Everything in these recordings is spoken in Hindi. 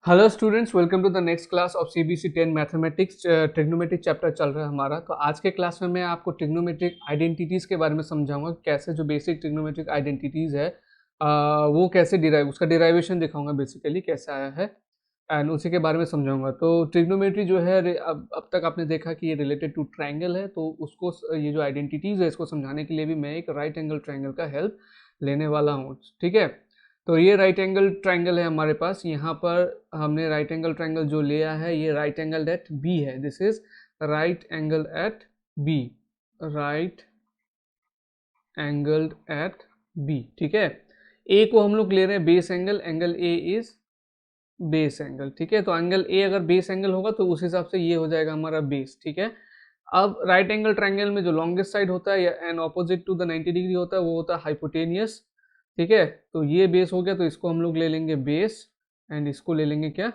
Hello students, welcome to the next class of CBSE 10 mathematics. Trigonometric chapter चल रहा है हमारा। तो आज के क्लास में मैं आपको ट्रिग्नोमेट्रिक आइडेंटिटीज के बारे में समझाऊंगा। कैसे जो बेसिक ट्रिग्नोमेट्रिक आइडेंटिटीज है वो कैसे डिराइव, उसका डिराइवेशन दिखाऊंगा बेसिकली कैसे आया है, एंड उसी के बारे में समझाऊंगा। तो ट्रिग्नोमेट्री जो है अब तक आपने देखा कि ये रिलेटेड टू ट्रायंगल है, तो उसको ये जो आइडेंटिटीज है इसको समझाने के लिए भी मैं एक राइट एंगल ट्रायंगल का हेल्प लेने वाला हूँ। ठीक है, तो ये राइट एंगल ट्रायंगल है हमारे पास। यहाँ पर हमने राइट एंगल ट्रायंगल जो लिया है ये राइट एंगल एट बी है। This is right angle at B, right angle at B. ठीक है, ए को हम लोग ले रहे हैं base angle, angle A is base angle. ठीक है, तो एंगल ए अगर बेस एंगल होगा तो उस हिसाब से ये हो जाएगा हमारा बेस। ठीक है, अब राइट एंगल ट्रायंगल में जो लॉन्गेस्ट साइड होता है and opposite to the 90 degree होता है वो होता है हाइपोटेनियस। ठीक है, तो ये बेस हो गया, तो इसको हम लोग ले लेंगे बेस एंड इसको ले लेंगे क्या,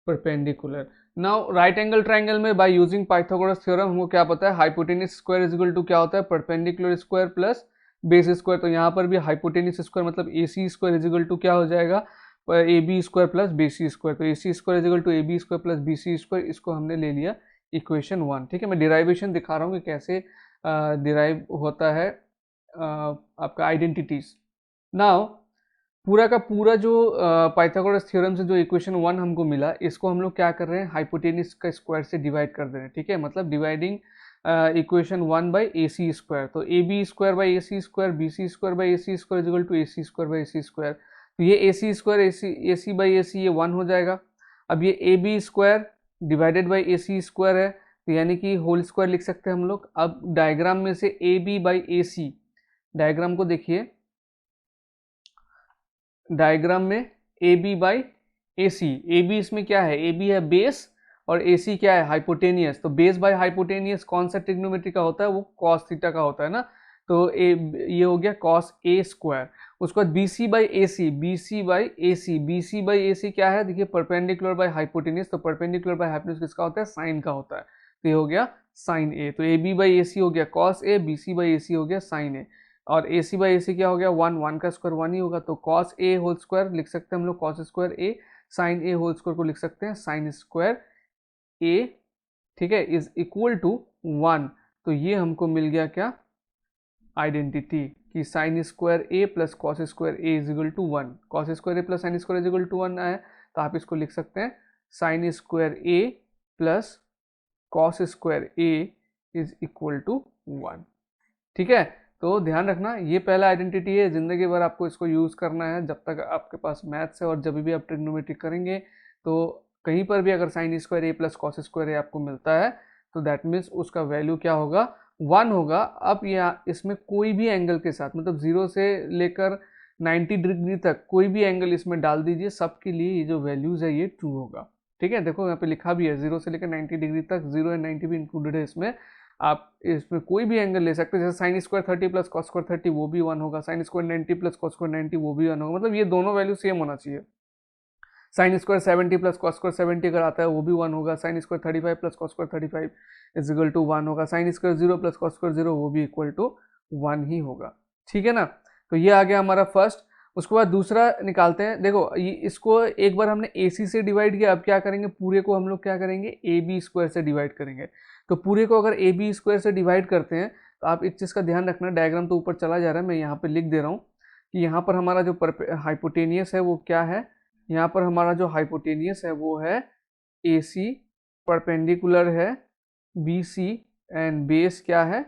perpendicular. Now right angle triangle में बाय यूजिंग पाइथागोरस थ्योरम हमको क्या पता है, hypotenuse square is equal to क्या होता है, perpendicular square plus base square. तो यहाँ पर भी हाइपोटेनियस स्क्वायर मतलब A C square is equal to क्या हो जाएगा, A B square plus B C square. तो A C square is equal to A B square plus B C square, इसको हमने ले लिया इक्वेशन 1। ठीक है, मैं डिराइवेशन दिखा रहा हूँ कि कैसे डिराइव होता है आपका आइडेंटिटीज। नाउ पूरा का पूरा जो पाइथागोरस थ्योरम से जो इक्वेशन 1 हमको मिला, इसको हम लोग क्या कर रहे हैं, हाइपोटेनियस का स्क्वायर से डिवाइड कर दे रहे हैं। ठीक है, मतलब dividing equation 1 by A C square. तो A B square by A C square, B C square by A C square equal to A C square by A C square. तो ये ए C square A C by A सी ये 1 हो जाएगा। अब ये A B square divided by A C square है, तो यानी कि होल स्क्वायर लिख सकते हैं हम लोग। अब डायग्राम में से A B by A C, diagram को देखिए, डायग्राम में A B by A C, A B इसमें क्या है, ए बी है बेस और ए सी क्या है, हाइपोटेनियस। तो बेस बाय हाइपोटेनियस कौन सा ट्रिग्नोमेट्री का होता है, वो कॉस थीटा का होता है ना। तो ये हो गया कॉस ए स्क्वायर। उसके बाद B C by A C, B C by A C, B C by A C क्या है, देखिए परपेंडिकुलर बाय हाइपोटेनियस। तो परपेंडिकुलर बाय हाइपोटेनियस किसका होता है, साइन का होता है। तो ये हो गया साइन ए। तो A B by A C हो गया cos A, B C by A C हो गया साइन ए। और ए सी बाई ए सी क्या हो गया, 1 का स्क्वायर 1 ही होगा। तो कॉस ए होल स्क्वायर लिख सकते हैं हम लोग cos square A, sign A whole square को लिख सकते हैं साइन स्क्वायर ए। ठीक है, इज इक्वल टू 1। तो ये हमको मिल गया क्या, आइडेंटिटी, कि sine square A plus cos square A is equal to 1। Cos square A plus sine square is equal to 1 है, तो आप इसको लिख सकते हैं sine square A plus cos square A is equal to 1। ठीक है, तो ध्यान रखना ये पहला आइडेंटिटी है, जिंदगी भर आपको इसको यूज करना है जब तक आपके पास मैथ्स है। और जब भी आप ट्रिग्नोमेट्री करेंगे तो कहीं पर भी अगर sign square A plus cos square ए आपको मिलता है तो दैट मीन्स उसका वैल्यू क्या होगा, 1 होगा। अब या इसमें कोई भी एंगल के साथ, मतलब 0 से लेकर 90 डिग्री तक कोई भी एंगल इसमें डाल दीजिए, सबके लिए ये जो वैल्यूज है ये ट्रू होगा। ठीक है, देखो यहाँ पे लिखा भी है 0 से लेकर 90 डिग्री तक, 0 एंड 90 भी इंक्लूडेड है इसमें। आप इसमें कोई भी एंगल ले सकते हैं, जैसे sine square 30 plus cos square 30 वो भी 1 होगा, sine square 90 plus cos square 90 वो भी 1 होगा। मतलब ये दोनों वैल्यू सेम होना चाहिए। Sine square 70 plus cos square 70 अगर आता है वो भी 1 होगा। Sine square 35 plus cos square 35 is equal to 1 होगा। Sine square 0 plus cos square 0 वो भी इक्वल टू 1 ही होगा। ठीक है ना, तो ये आ गया हमारा फर्स्ट। उसके बाद दूसरा निकालते हैं। देखो ये इसको एक बार हमने ए सी से डिवाइड किया, अब क्या करेंगे, पूरे को हम लोग क्या करेंगे, ए बी स्क्वायर से डिवाइड करेंगे। तो पूरे को अगर ए बी स्क्वायर से डिवाइड करते हैं तो आप एक चीज़ का ध्यान रखना, डायग्राम तो ऊपर चला जा रहा है, मैं यहाँ पे लिख दे रहा हूँ कि यहाँ पर हमारा जो हाइपोटेनियस है वो क्या है, यहाँ पर हमारा जो हाइपोटेनियस है वो है ए सी, परपेंडिकुलर है बी सी एंड बेस क्या है,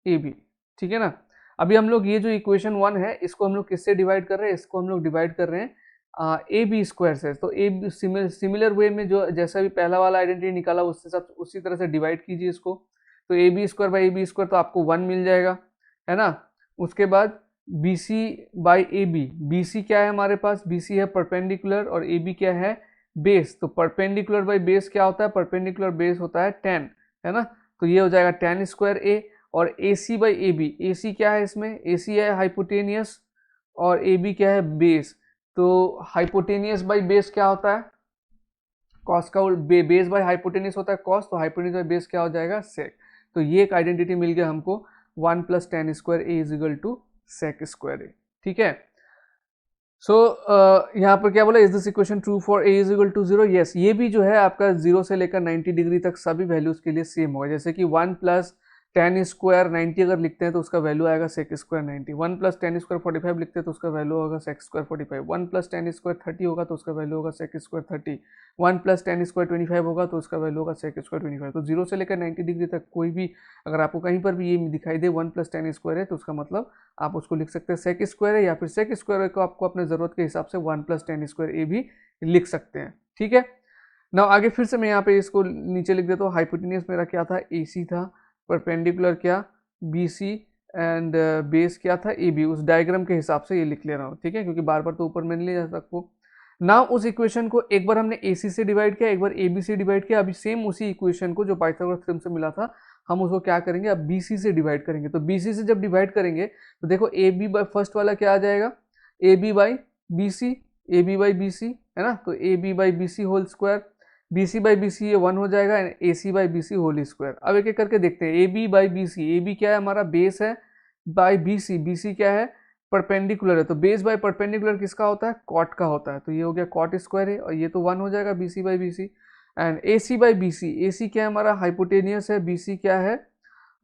ए बी। ठीक है ना, अभी हम लोग ये जो इक्वेशन 1 है इसको हम लोग किससे डिवाइड कर रहे हैं, इसको हम लोग डिवाइड कर रहे हैं ए बी स्क्वायर से। तो ए सिमिलर वे में जो जैसा भी पहला वाला आइडेंटिटी निकाला उससे सब उसी तरह से डिवाइड कीजिए इसको। तो A B square by A B square तो आपको 1 मिल जाएगा, है ना। उसके बाद B C by A B, B C क्या है हमारे पास, बी सी है परपेंडिकुलर और ए बी क्या है, बेस। तो परपेंडिकुलर बाई बेस क्या होता है, परपेंडिकुलर बेस होता है 10, है ना। तो ये हो जाएगा 10 स्क्वायर ए। और ए C by A B, A C क्या है इसमें, ए सी है हाइपोटेनियस और ए बी क्या है, बेस। तो हाइपोटेनियस बाई बेस क्या होता है, कॉस का बेस बाई हाइपोटेनियस होता है कॉस, तो हाइपोटेनियस बाई बेस क्या हो जाएगा, सेक। तो ये एक आइडेंटिटी मिल गया हमको, 1 plus 10 square A is equal to sec square A. ठीक है, सो यहाँ पर क्या बोला, is this equation true for A is equal to 0? Yes, ये भी जो है आपका 0 से लेकर 90 डिग्री तक सभी वैल्यूज के लिए सेम होगा। जैसे कि 1 प्लस टेन स्क्वायर 90 अगर लिखते हैं तो उसका वैल्यू आएगा sec square 90। 1 plus tan square 45 लिखते हैं तो उसका वैल्यू होगा sec square 45। 1 plus tan square 30 होगा तो उसका वैल्यू होगा sec square 30। 1 plus tan square 25 होगा तो उसका वैल्यू होगा सेक स्क्वायर 25। तो 0 से लेकर 90 डिग्री तक कोई भी अगर आपको कहीं पर भी ये दिखाई दे 1 प्लस टेन स्क्वायर है तो उसका मतलब आप उसको लिख सकते हैं सेक स्क्वायर है, या फिर सेक स्क्वायर को आपको अपने ज़रूरत के हिसाब से 1 प्लस टेन स्क्वायर ए भी लिख सकते हैं। ठीक है, ना आगे फिर से मैं यहाँ पे इसको नीचे लिख देता हूँ। हाइपोटेनियस मेरा क्या था, ए सी था, परपेंडिकुलर क्या बी सी, एंड बेस क्या था ए बी। उस डायग्राम के हिसाब से ये लिख ले रहा हूँ, ठीक है, क्योंकि बार बार तो ऊपर में नहीं ले जा सकता। ना उस इक्वेशन को एक बार हमने ए सी से डिवाइड किया, एक बार ए बी से डिवाइड किया, अभी सेम उसी इक्वेशन को जो पाइथागोरस थ्योरम से मिला था हम उसको क्या करेंगे, अब बी सी से डिवाइड करेंगे। तो बी सी से जब डिवाइड करेंगे तो देखो ए बी बाई फर्स्ट वाला क्या आ जाएगा, A B by B C, A B by B C है ना, तो A B by B C whole square, B C by B C ये 1 हो जाएगा, A C by B C whole square. अब एक एक करके देखते हैं, A B by B C, A B क्या है हमारा बेस है, बाई बी सी क्या है परपेंडिकुलर है, तो बेस बाय परपेंडिकुलर किसका होता है, कॉट का होता है, तो ये हो गया कॉट स्क्वायर है, और ये तो 1 हो जाएगा B C by B C. And A C by B C, A C क्या है हमारा हाइपोटेनियस है, बी सी क्या है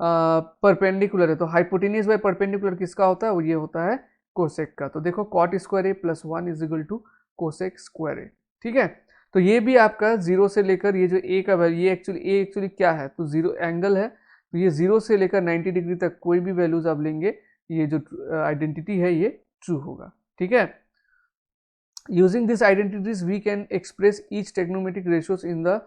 परपेंडिकुलर है, तो हाइपोटेनियस बाय परपेंडिकुलर किसका होता है, वो ये होता है कोसेक का। तो देखो cot square A plus 1 is equal to cosec square A. ठीक है, तो ये भी आपका 0 से लेकर ये जो ए का वैल्यू, ये एक्चुअली क्या है, तो 0 एंगल है, तो ये 0 से लेकर 90 डिग्री तक कोई भी वैल्यूज आप लेंगे ये जो आइडेंटिटी है ये ट्रू होगा। ठीक है, using this identities we can express each trigonometric ratios in the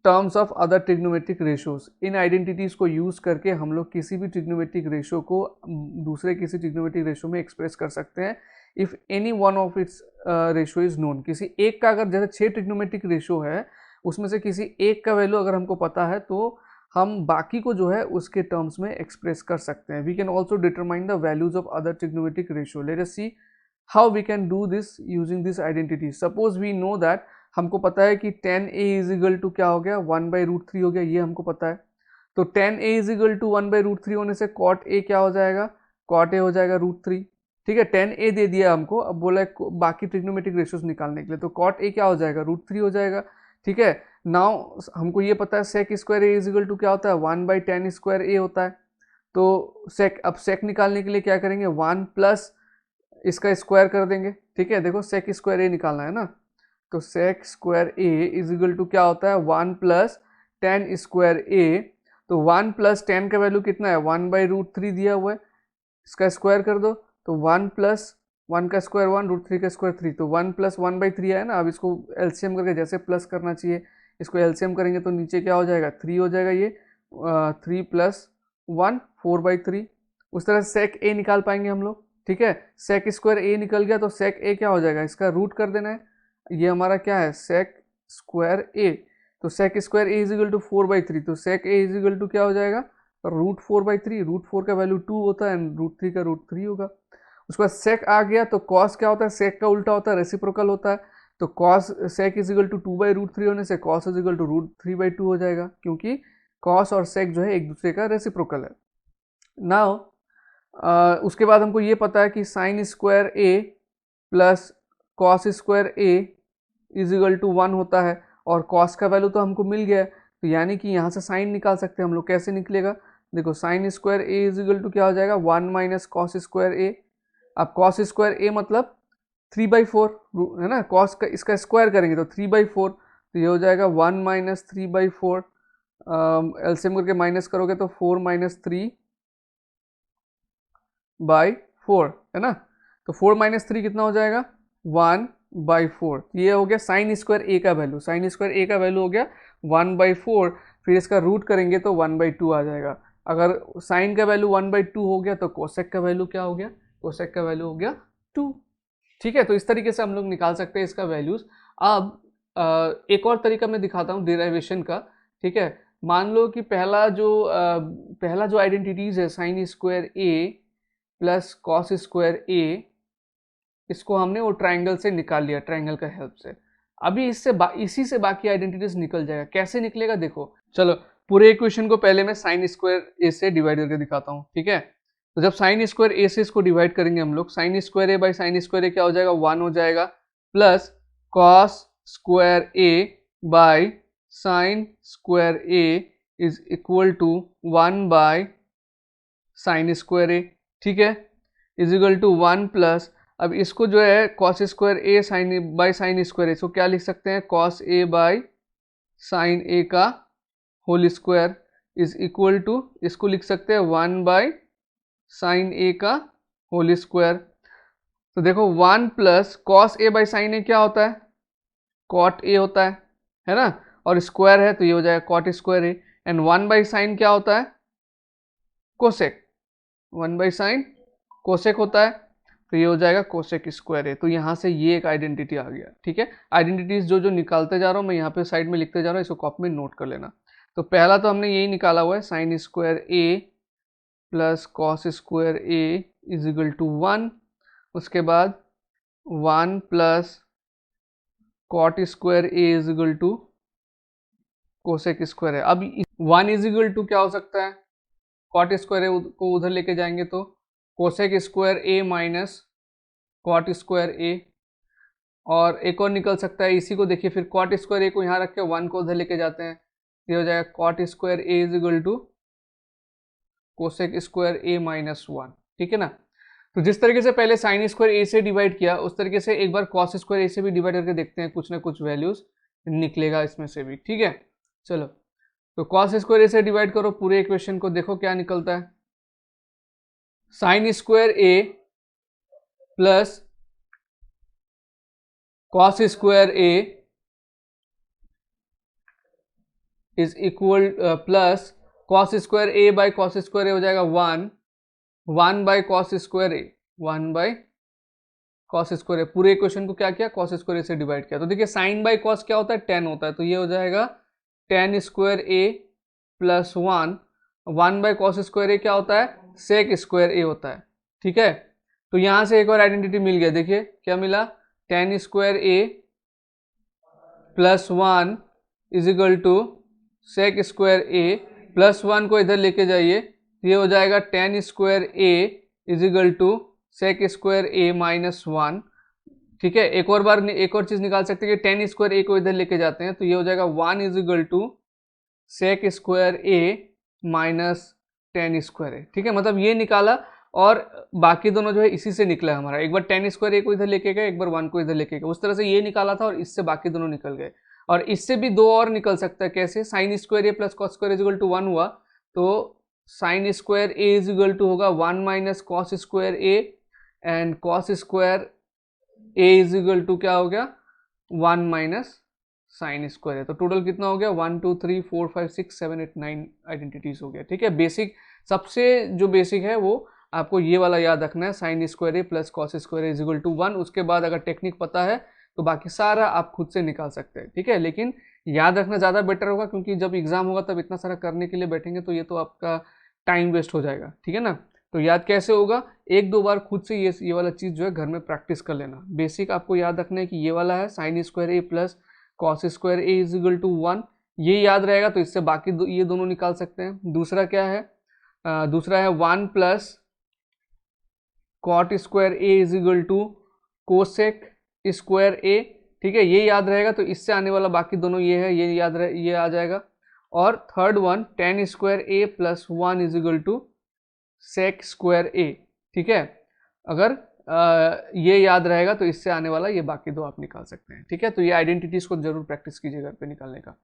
terms of other trigonometric ratios. इन आइडेंटिटीज को यूज करके हम लोग किसी भी ट्रिग्नोमेट्रिक रेशियो को दूसरे किसी ट्रिग्नोमेट्रिक रेशियो में एक्सप्रेस कर सकते हैं if any one of its ratio is known. किसी एक का अगर जैसे 6 ट्रिग्नोमेट्रिक रेशियो है उसमें से किसी एक का वैल्यू अगर हमको पता है तो हम बाकी को जो है उसके टर्म्स में एक्सप्रेस कर सकते हैं। We can also determine the values of other trigonometric ratio. Let us see how we can do this using this identity. Suppose we know that, हमको पता है कि 10a इज इक्वल टू क्या हो गया 1/√3 हो गया, ये हमको पता है। तो 10a इज इक्वल टू 1/√3 होने से cot a क्या हो जाएगा, cot a हो जाएगा √3। ठीक है, 10a दे दिया हमको, अब बोला है बाकी ट्रिग्नोमेट्रिक रेशियोज निकालने के लिए, तो cot a क्या हो जाएगा √3 हो जाएगा। ठीक है, नाउ हमको ये पता है sec square a is equal to क्या होता है 1/10 स्क्वायर a होता है। तो sec, अब sec निकालने के लिए क्या करेंगे 1 प्लस इसका स्क्वायर कर देंगे। ठीक है, देखो sec स्क्वायर a निकालना है ना, तो sec square a is equal to क्या होता है 1 प्लस 10 स्क्वायर a। तो 1 प्लस 10 का वैल्यू कितना है 1/√3 दिया हुआ है, इसका स्क्वायर कर दो, तो 1 प्लस 1 का स्क्वायर 1, √3 का स्क्वायर 3, तो 1 प्लस 1/3 है ना। अब इसको एलसीएम करके जैसे प्लस करना चाहिए, इसको एलसीएम करेंगे तो नीचे क्या हो जाएगा 3 हो जाएगा, ये 3 प्लस 1 4/3। उस तरह सेक a निकाल पाएंगे हम लोग। ठीक है, सेक स्क्वायर a निकल गया तो सेक a क्या हो जाएगा, इसका रूट कर देना है, ये हमारा क्या है सेक स्क्वायर a। तो sec square a is equal to 4/3, तो sec a is equal to क्या हो जाएगा √4/3। √4 का वैल्यू 2 होता है एंड √3 का √3 होगा। उसके बाद सेक आ गया तो कॉस क्या होता है, सेक का उल्टा होता है रेसिप्रोकल होता है, तो cosec is equal to 2/√3 होने से कॉस इज इक्वल टू √3/2 हो जाएगा, क्योंकि कॉस और सेक जो है एक दूसरे का रेसिप्रोकल है। नाउ उसके बाद हमको ये पता है कि sine square a plus cos square a is equal to 1 होता है, और कॉस का वैल्यू तो हमको मिल गया है, तो यानी कि यहाँ से साइन निकाल सकते हैं हम लोग। कैसे निकलेगा, देखो sine square a is equal to क्या हो जाएगा 1 माइनस कॉस स्क्वायर a। अब कॉस स्क्वायर a मतलब 3/4 है ना, कॉस का इसका स्क्वायर करेंगे तो 3/4, तो ये हो जाएगा 1 माइनस 3/4, एलसीएम करके माइनस करोगे तो 4 माइनस 3/4 है ना, तो 4 माइनस 3 कितना हो जाएगा 1/4। ये हो गया साइन स्क्वायर a का वैल्यू, साइन स्क्वायर a का वैल्यू हो गया 1/4, फिर इसका रूट करेंगे तो 1/2 आ जाएगा। अगर साइन का वैल्यू 1/2 हो गया तो कोसेक का वैल्यू क्या हो गया, कोसेक का वैल्यू हो गया 2। ठीक है, तो इस तरीके से हम लोग निकाल सकते हैं इसका वैल्यूज। अब एक और तरीका मैं दिखाता हूँ डेरिवेशन का। ठीक है, मान लो कि पहला जो आइडेंटिटीज है sine square a plus cos square a, इसको हमने वो ट्राइंगल से निकाल लिया, ट्राइंगल का हेल्प से। अभी इसी से बाकी आइडेंटिटीज निकल जाएगा। कैसे निकलेगा देखो, चलो पूरे इक्वेशन को पहले मैं साइन स्क्वायर a से डिवाइड करके दिखाता हूँ। ठीक है, तो जब साइन स्क्वायर ए से इसको डिवाइड करेंगे हम लोग, sine square A by sine square A क्या हो जाएगा, 1 हो जाएगा, plus cos square A by sine square A is equal to 1 by sine square A, ठीक है, इज इक्वल टू 1 प्लस, अब इसको जो है cos square A sine by sine square A, इसको क्या लिख सकते हैं, cos A by sine A का whole square is equal to, इसको लिख सकते हैं 1 बाई साइन ए का होल स्क्वायर। तो देखो 1 plus cos A by sine A क्या होता है, कॉट ए होता है ना, और स्क्वायर है तो ये हो जाएगा कॉट स्क्वायर ए, एंड 1 बाई साइन क्या होता है, कोसेक, 1 बाई साइन कोसेक होता है, तो ये हो जाएगा कोसेक स्क्वायर ए। तो यहाँ से ये एक आइडेंटिटी आ गया, ठीक है। आइडेंटिटीज जो जो निकालते जा रहा हूँ मैं यहाँ पे साइड में लिखते जा रहा हूँ, इसको कॉपी में नोट कर लेना। तो पहला तो हमने यही निकाला हुआ है, sine square A plus cos square A is equal to 1, उसके बाद 1 plus cot square A is equal to cosec square है। अब 1 इज इक्वल टू क्या हो सकता है, कॉट स्क्वायर ए को उधर लेके जाएंगे तो cosec square A minus cot square ए, और एक और निकल सकता है इसी को, देखिए फिर कॉट स्क्वायर ए को यहाँ रख के 1 को उधर लेके जाते हैं, ये हो जाएगा cot square A is equal to cosec square A minus 1, ठीक है ना। तो जिस तरीके से पहले साइन स्क्वायर ए से डिवाइड किया, उस तरीके से एक बार कॉस स्क्वायर ए से भी डिवाइड करके देखते हैं, कुछ ना कुछ वैल्यूज निकलेगा इसमें से भी, ठीक है। चलो तो कॉस स्क्वायर ए से डिवाइड करो पूरे इक्वेशन को, देखो क्या निकलता है, sine square A plus cos square A is equal plus cos square A by cos square A हो जाएगा 1 by cos square A, 1 by cos square A, पूरे इक्वेशन को क्या किया, कॉस स्क्वायर ए से डिवाइड किया। तो देखिए साइन बाई कॉस क्या होता है, 10 होता है, तो ये हो जाएगा tan square A plus 1 by cos square A क्या होता है, सेक स्क्वायर ए होता है, ठीक है। तो यहाँ से एक और आइडेंटिटी मिल गया, देखिए क्या मिला, tan square A plus 1 is equal to sec square A, plus 1 को इधर लेके जाइए, ये हो जाएगा tan square A is equal to sec square A minus 1, ठीक है। एक और चीज निकाल सकते हैं कि tan स्क्वायर ए को इधर लेके जाते हैं, तो ये हो जाएगा 1 is equal to sec square A minus tan square A, ठीक है। मतलब ये निकाला, और बाकी दोनों जो है इसी से निकला हमारा, एक बार tan स्क्वायर ए को इधर लेके गए, एक बार 1 को इधर लेके गए, उस तरह से ये निकाला था, और इससे बाकी दोनों निकल गए। और इससे भी दो और निकल सकता है, कैसे, sine square A plus cos square is equal to 1 हुआ, तो sine square A is equal to होगा 1 minus cos square A, and cos square A is equal to क्या हो गया, 1 माइनस साइन स्क्वायर है। तो टोटल कितना हो गया, 1 2 3 4 5 6 7 8 9 आइडेंटिटीज हो गया, ठीक है। बेसिक, सबसे जो बेसिक है वो आपको ये वाला याद रखना है, sine square A plus cos square is equal to 1। उसके बाद अगर टेक्निक पता है तो बाकी सारा आप खुद से निकाल सकते हैं, ठीक है। लेकिन याद रखना ज़्यादा बेटर होगा, क्योंकि जब एग्जाम होगा तब इतना सारा करने के लिए बैठेंगे तो ये तो आपका टाइम वेस्ट हो जाएगा, ठीक है ना। तो याद कैसे होगा, एक दो बार खुद से ये वाला चीज़ जो है घर में प्रैक्टिस कर लेना। बेसिक आपको याद रखना है कि ये वाला है sine square A plus cos square A is equal to 1, ये याद रहेगा, तो इससे बाकी ये दोनों निकाल सकते हैं। दूसरा क्या है, दूसरा है 1 plus cot square A is equal to cosec square A, ठीक है, ये याद रहेगा, तो इससे आने वाला बाकी दोनों ये है, ये याद रहे, ये आ जाएगा। और third one tan square A plus 1 is equal to sec square A, ठीक है। अगर ये याद रहेगा तो इससे आने वाला ये बाकी दो आप निकाल सकते हैं, ठीक है। तो ये आइडेंटिटीज को जरूर प्रैक्टिस कीजिए घर पे निकालने का।